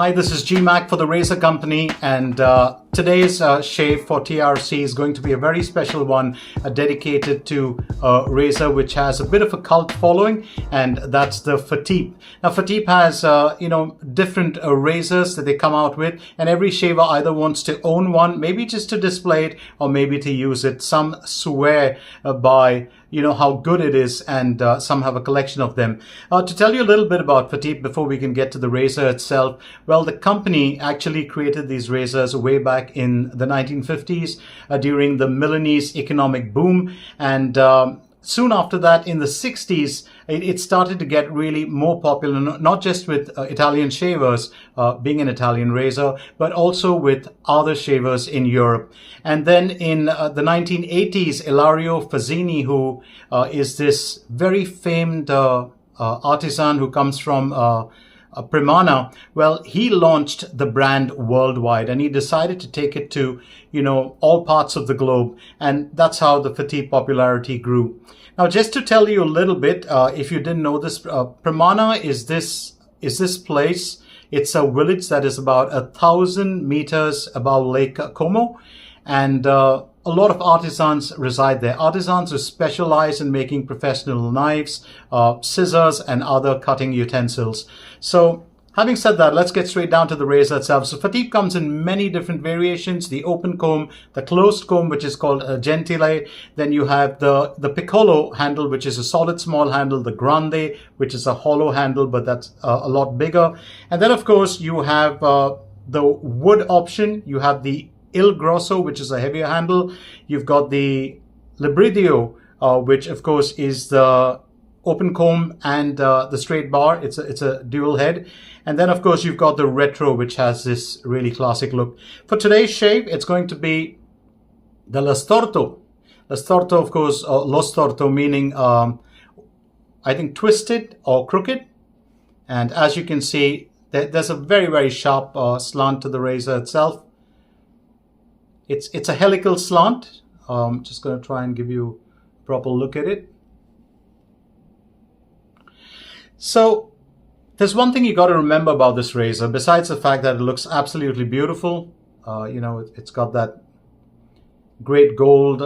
Hi, this is GMAC for the Razor Company, and today's shave for TRC is going to be a very special one dedicated to a razor which has a bit of a cult following, and that's the Fatip. Now, Fatip has different razors that they come out with, and every shaver either wants to own one, maybe just to display it, or maybe to use it. Some swear by how good it is, and some have a collection of them. To tell you a little bit about Fatip before we can get to the razor itself, well, the company actually created these razors way back in the 1950s during the Milanese economic boom, and soon after that, in the 60s, it started to get really more popular, not just with Italian shavers, being an Italian razor, but also with other shavers in Europe. And then in the 1980s, Ilario Fazzini, who is this very famed artisan who comes from Primana, well, he launched the brand worldwide, and he decided to take it to, all parts of the globe. And that's how the Fatip popularity grew. Now, just to tell you a little bit, if you didn't know this, Primana is this place. It's a village that is about 1,000 meters above Lake Como, and a lot of artisans reside there. Artisans who specialize in making professional knives, scissors, and other cutting utensils. So, having said that, let's get straight down to the razor itself. So Fatip comes in many different variations: the open comb, the closed comb, which is called a Gentile. Then you have the piccolo handle, which is a solid small handle, the grande, which is a hollow handle, but that's a lot bigger. And then, of course, you have the wood option. You have the Il Grosso, which is a heavier handle. You've got the Libridio, which, of course, is the open comb and the straight bar. It's a dual head. And then, of course, you've got the retro, which has this really classic look. For today's shave, it's going to be the Lo Storto. Lo Storto, of course, Lo Storto meaning, I think, twisted or crooked. And as you can see, there's a very, very sharp slant to the razor itself. It's a helical slant. Just going to try and give you a proper look at it. So there's one thing you got to remember about this razor, besides the fact that it looks absolutely beautiful. It's got that great gold,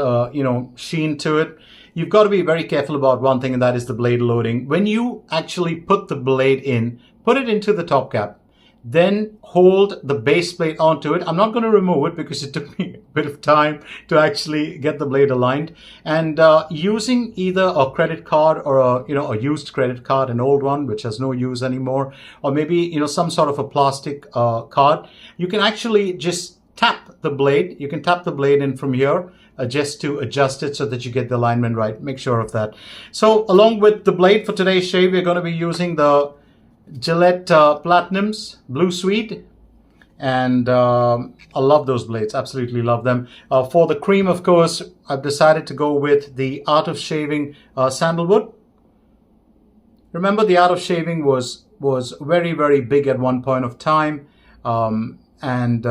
sheen to it. You've got to be very careful about one thing, and that is the blade loading. When you actually put the blade in, put it into the top cap, then hold the base plate onto it. I'm not going to remove it because it took me a bit of time to actually get the blade aligned. And using either a credit card or a used credit card, an old one which has no use anymore, or maybe some sort of a plastic card, you can actually just tap the blade. You can tap the blade in from here just to adjust it so that you get the alignment right. Make sure of that. So along with the blade for today's shave, we're going to be using the Gillette Platinums Blue Suede, and I love those blades, absolutely love them. For the cream, of course, I've decided to go with the Art of Shaving Sandalwood. Remember, the Art of Shaving was very, very big at one point of time, and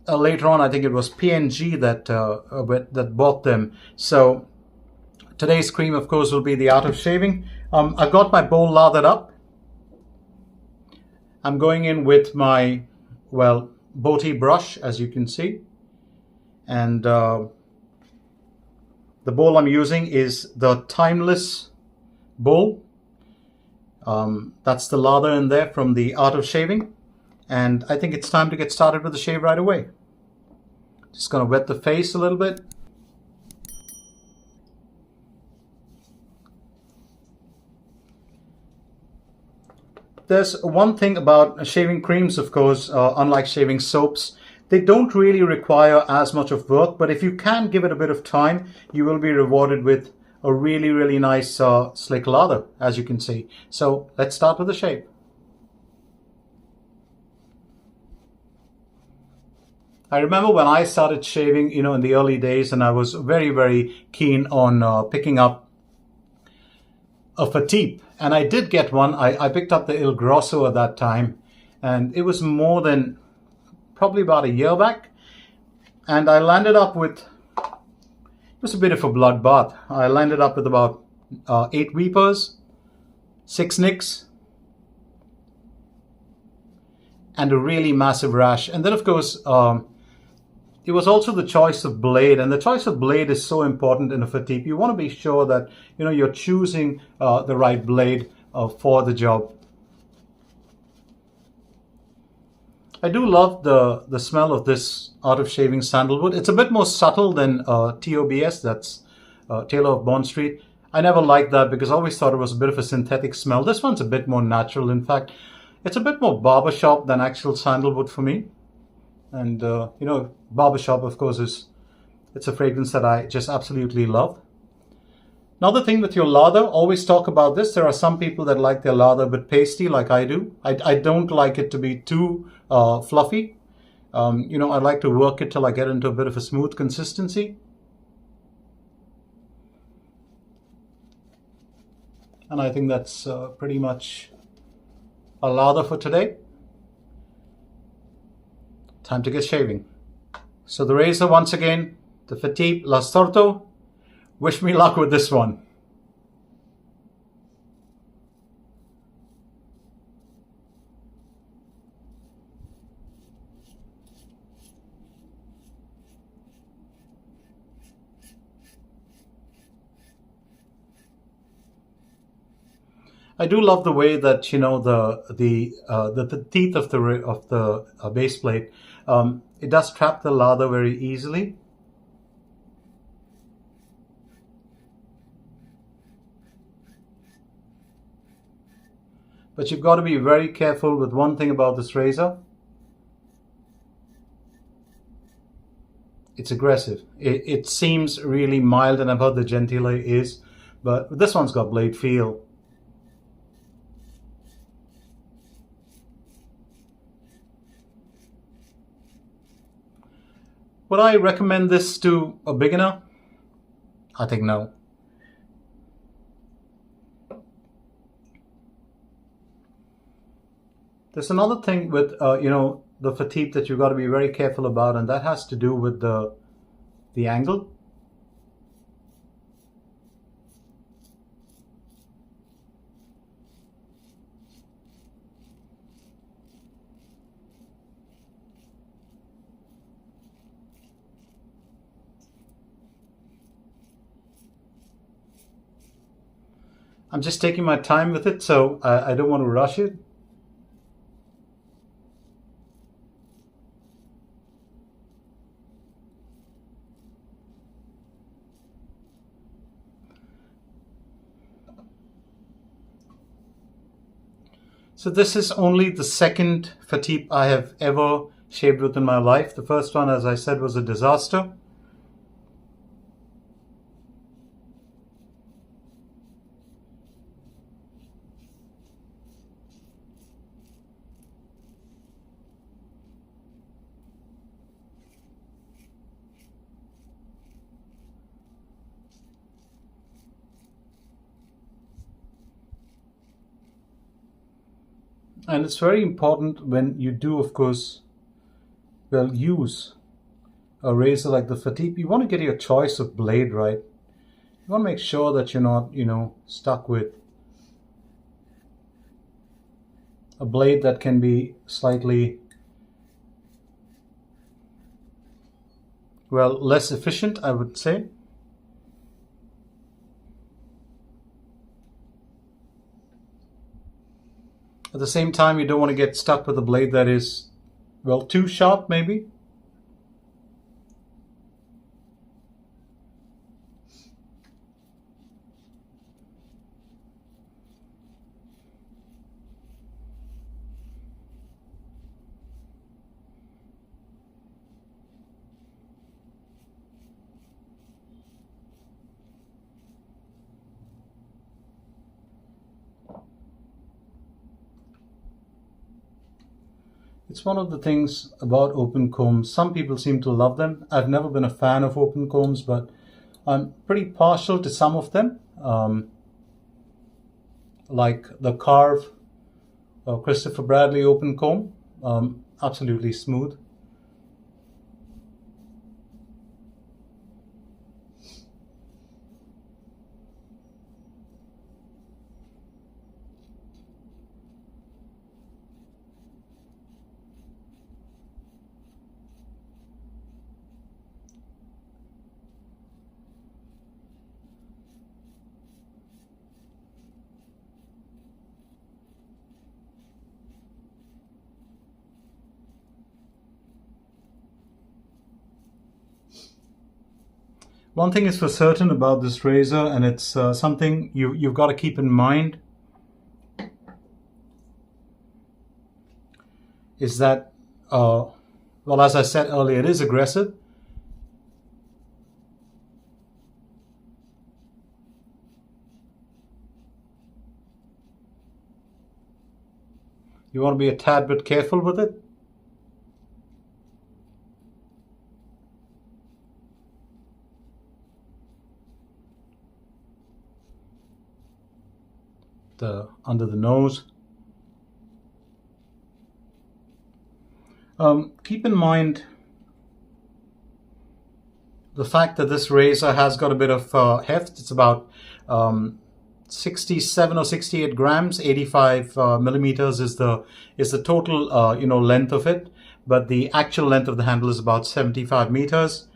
later on, I think it was P&G that bought them. So today's cream, of course, will be the Art of Shaving. I've got my bowl lathered up. I'm going in with my, Boti brush, as you can see. And the bowl I'm using is the Timeless bowl. That's the lather in there from the Art of Shaving. And I think it's time to get started with the shave right away. Just going to wet the face a little bit. There's one thing about shaving creams, of course, unlike shaving soaps, they don't really require as much of work, but if you can give it a bit of time, you will be rewarded with a really, really nice slick lather, as you can see. So let's start with the shave. I remember when I started shaving, in the early days, and I was very, very keen on picking up a Fatip, and I did get one. I picked up the Il Grosso at that time, and it was more than probably about a year back, and I landed up with, it was a bit of a bloodbath. I landed up with about 8 weepers, 6 nicks, and a really massive rash. And then, of course, it was also the choice of blade, and the choice of blade is so important in a Fatip. You want to be sure that you're choosing the right blade for the job. I do love the smell of this Art of Shaving Sandalwood. It's a bit more subtle than TOBS, that's Taylor of Bond Street. I never liked that because I always thought it was a bit of a synthetic smell. This one's a bit more natural. In fact, it's a bit more barbershop than actual sandalwood for me. And barbershop, of course, it's a fragrance that I just absolutely love. Another thing with your lather, always talk about this. There are some people that like their lather a bit pasty, like I do. I don't like it to be too fluffy. I like to work it till I get into a bit of a smooth consistency. And I think that's pretty much a lather for today. Time to get shaving. So the razor, once again, the Fatip Lo Storto. Wish me luck with this one. I do love the way that the teeth of the base plate, it does trap the lather very easily. But you've got to be very careful with one thing about this razor. It's aggressive. It seems really mild, and I've heard the Gentile is, but this one's got blade feel. Would I recommend this to a beginner? I think no. There's another thing with the Fatip that you've got to be very careful about, and that has to do with the angle. I'm just taking my time with it, so I don't want to rush it. So this is only the second Fatip I have ever shaved with in my life. The first one, as I said, was a disaster. And it's very important when you do, of course, use a razor like the Fatip. You want to get your choice of blade right. You want to make sure that you're not, stuck with a blade that can be slightly, less efficient, I would say. At the same time, you don't want to get stuck with a blade that is, too sharp, maybe. It's one of the things about open combs. Some people seem to love them. I've never been a fan of open combs, but I'm pretty partial to some of them. Like the Carve Christopher Bradley open comb. Absolutely smooth. One thing is for certain about this razor, and it's something you've got to keep in mind, is that, well, as I said earlier, it is aggressive. You want to be a tad bit careful with it. Under the nose. Keep in mind the fact that this razor has got a bit of heft. It's about 67 or 68 grams. 85 millimeters is the total length of it, but the actual length of the handle is about 75 meters.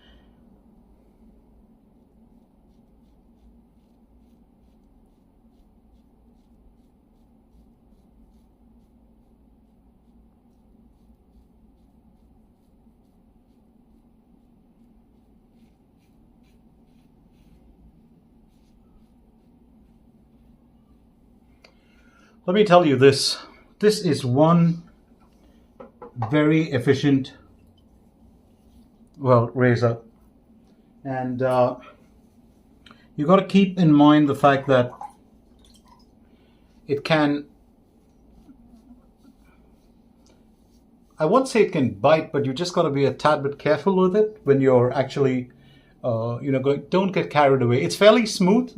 Let me tell you this. This is one very efficient, well, razor. And you've got to keep in mind the fact that it can, I won't say it can bite, but you just got to be a tad bit careful with it when you're actually, don't get carried away. It's fairly smooth.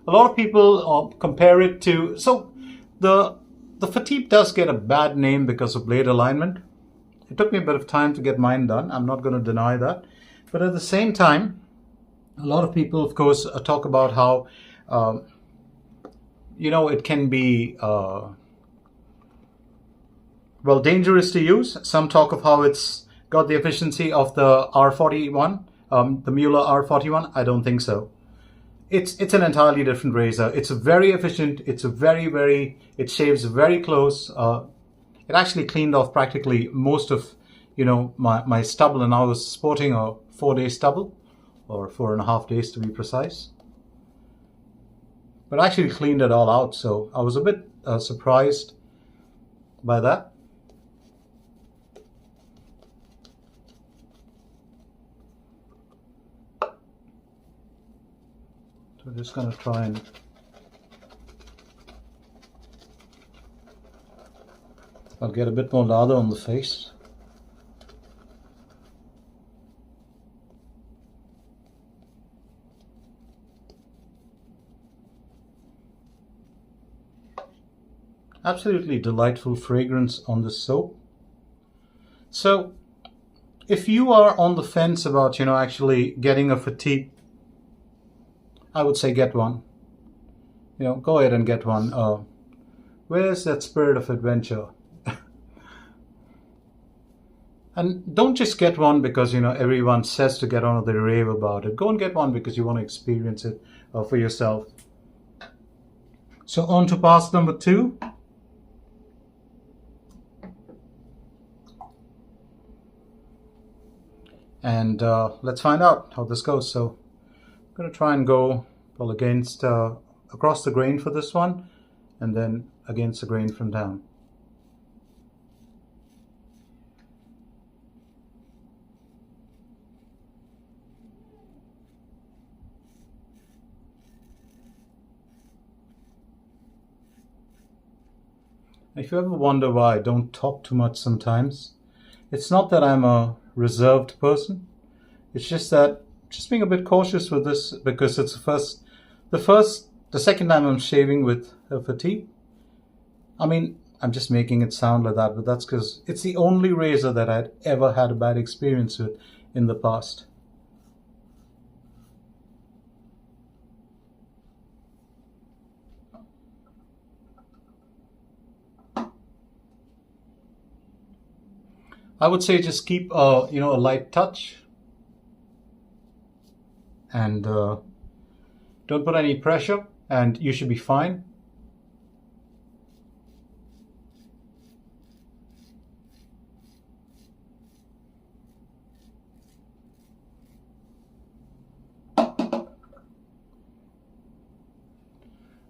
A lot of people compare it to, so the Fatip does get a bad name because of blade alignment. It took me a bit of time to get mine done. I'm not going to deny that. But at the same time, a lot of people, of course, talk about how, it can be, dangerous to use. Some talk of how it's got the efficiency of the R41, the Mueller R41. I don't think so. It's an entirely different razor. It's very efficient. It's it shaves very close. It actually cleaned off practically most of, my stubble, and I was sporting a 4-day stubble, or 4.5 days to be precise. But I actually cleaned it all out, so I was a bit surprised by that. So I'm just going to try and I'll get a bit more lather on the face. Absolutely delightful fragrance on the soap. So if you are on the fence about, actually getting a Fatip, I would say get one. Go ahead and get one. Where's that spirit of adventure? And don't just get one because, everyone says to get on, or they rave about it. Go and get one because you want to experience it for yourself. So on to pass number 2. And let's find out how this goes. So I'm going to try and go against across the grain for this one, and then against the grain from down. If you ever wonder why I don't talk too much sometimes, it's not that I'm a reserved person. It's just that being a bit cautious with this, because it's the second time I'm shaving with a Fatip. I mean, I'm just making it sound like that, but that's because it's the only razor that I'd ever had a bad experience with in the past. I would say just keep a light touch, and don't put any pressure, and you should be fine.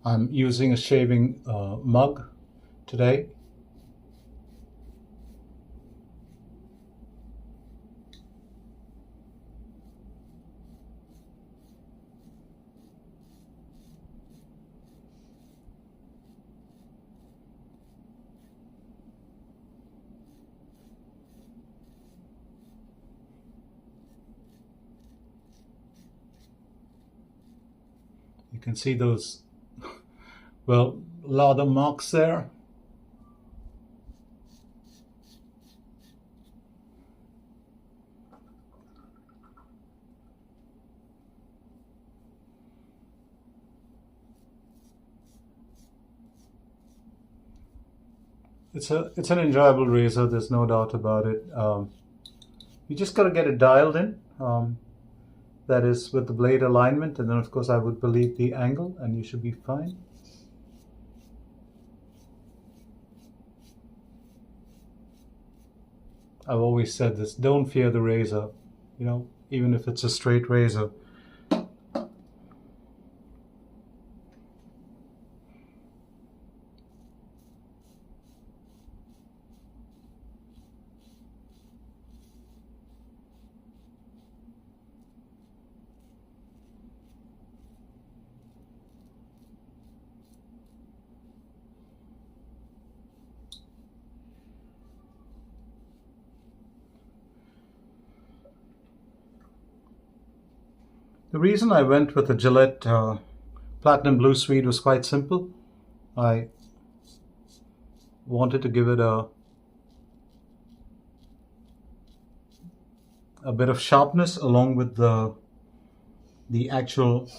I'm using a shaving mug today. You can see those, well, lather marks there. It's an enjoyable razor, there's no doubt about it. You just got to get it dialed in. That is with the blade alignment, and then of course I would believe the angle, and you should be fine. I've always said this, don't fear the razor, you know, even if it's a straight razor. The reason I went with the Gillette Platinum Blue Suede was quite simple. I wanted to give it a bit of sharpness along with the actual,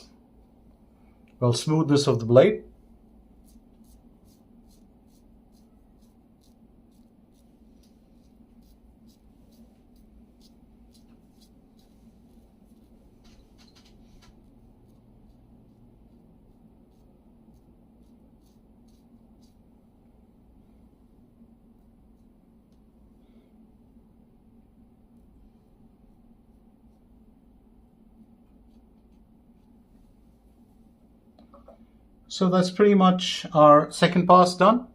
well, smoothness of the blade. So that's pretty much our second pass done.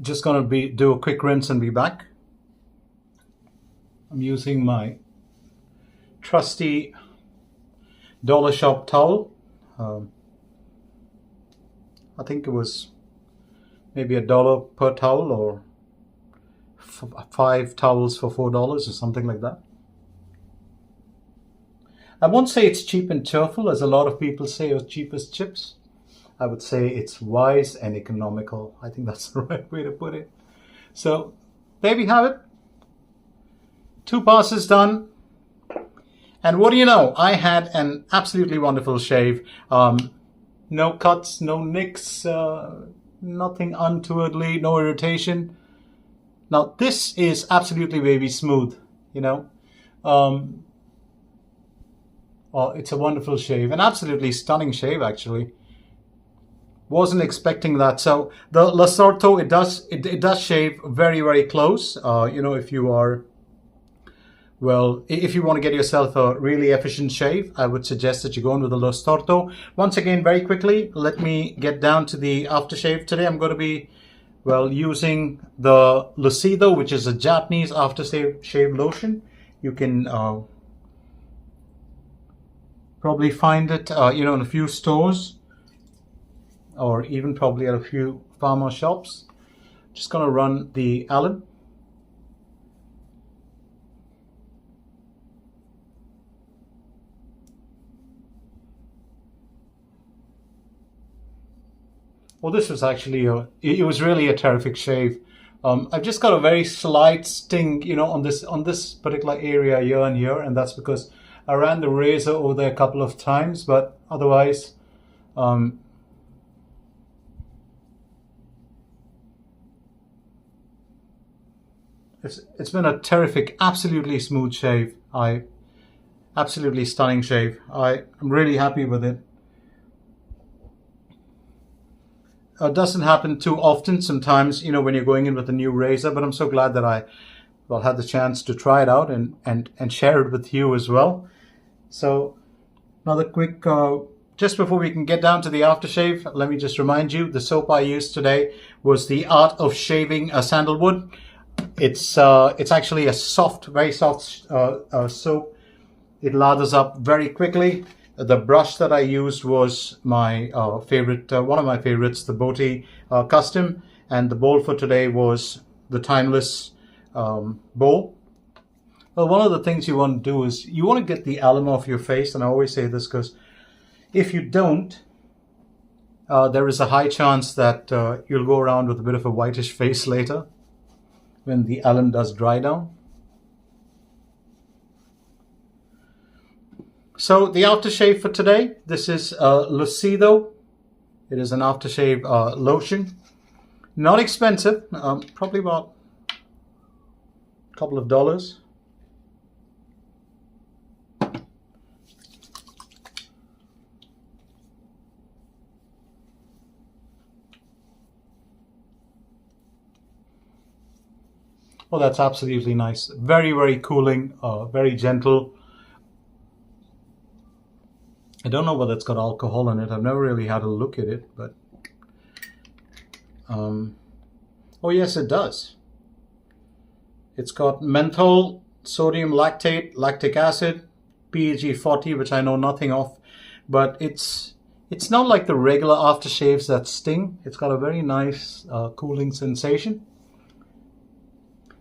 Just gonna do a quick rinse and be back. I'm using my trusty dollar shop towel. I think it was maybe $1 per towel, or 5 towels for $4 or something like that. I won't say it's cheap and cheerful, as a lot of people say, or cheap as chips. I would say it's wise and economical. I think that's the right way to put it. So there we have it. 2 passes done. And what do you know? I had an absolutely wonderful shave. No cuts, no nicks, nothing untowardly, no irritation. Now this is absolutely baby smooth, you know. Oh, it's a wonderful shave, an absolutely stunning shave actually. Wasn't expecting that. So the Lo Storto, it does shave very, very close. You know, if you are, well, if you want to get yourself a really efficient shave, I would suggest that you go in with the Lo Storto. Once again, very quickly, let me get down to the aftershave. Today I'm going to be, well, using the Lucido, which is a Japanese aftershave lotion. You can probably find it, you know, in a few stores, or even probably at a few pharma shops. Just going to run the alum. Well, this was actually it was really a terrific shave. I've just got a very slight sting, you know, on this particular area here and here, and that's because I ran the razor over there a couple of times, but otherwise, it's been a terrific, absolutely smooth shave. Absolutely stunning shave. I'm really happy with it. doesn't happen too often. Sometimes, you know, when you're going in with a new razor, but I'm so glad that I had the chance to try it out and share it with you as well. So another quick, just before we can get down to the aftershave, let me just remind you, the soap I used today was the Art of Shaving Sandalwood. It's actually a soft, very soft soap. It lathers up very quickly. The brush that I used was my favorite, one of my favorites, the Botti Custom, and the bowl for today was the Timeless bowl. Well, one of the things you want to do is you want to get the alum off your face, and I always say this because if you don't, there is a high chance that you'll go around with a bit of a whitish face later when the alum does dry down. So the aftershave for today, this is Lucido. It is an aftershave lotion. Not expensive, probably about a couple of dollars. Oh, that's absolutely nice. Very, very cooling, very gentle. I don't know whether it's got alcohol in it. I've never really had a look at it, but oh yes, it does. It's got menthol, sodium lactate, lactic acid, PEG 40, which I know nothing of, but it's not like the regular aftershaves that sting. It's got a very nice cooling sensation.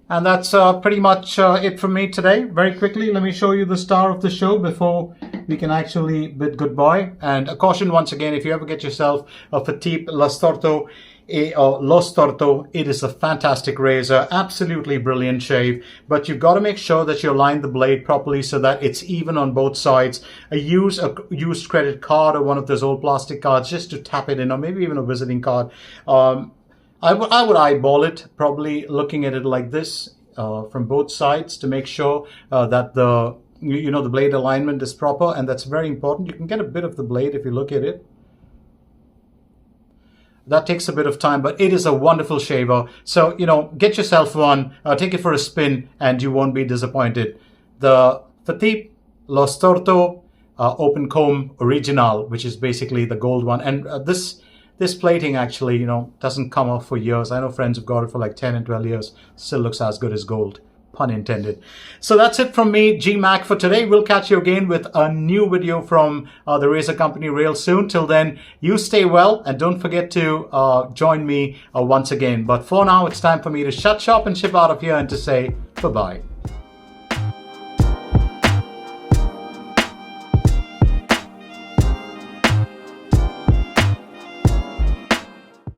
And that's pretty much it from me today. Very quickly, let me show you the star of the show before we can actually bid goodbye. And a caution once again, if you ever get yourself a Fatip Lo Storto it is a fantastic razor, absolutely brilliant shave, but you've got to make sure that you align the blade properly so that it's even on both sides. Use a used credit card or one of those old plastic cards just to tap it in, or maybe even a visiting card. I would eyeball it, probably looking at it like this from both sides to make sure that the blade alignment is proper, and that's very important. You can get a bit of the blade if you look at it. That takes a bit of time, but it is a wonderful shaver. So, get yourself one, take it for a spin, and you won't be disappointed. The Fatip Lo Storto Open Comb Originale, which is basically the gold one. And this plating actually, doesn't come off for years. I know friends have got it for like 10 and 12 years. Still looks as good as gold. Pun intended. So that's it from me, G-Mac, for today. We'll catch you again with a new video from the razor company real soon. Till then, you stay well and don't forget to join me once again. But for now, it's time for me to shut shop and ship out of here and to say bye-bye.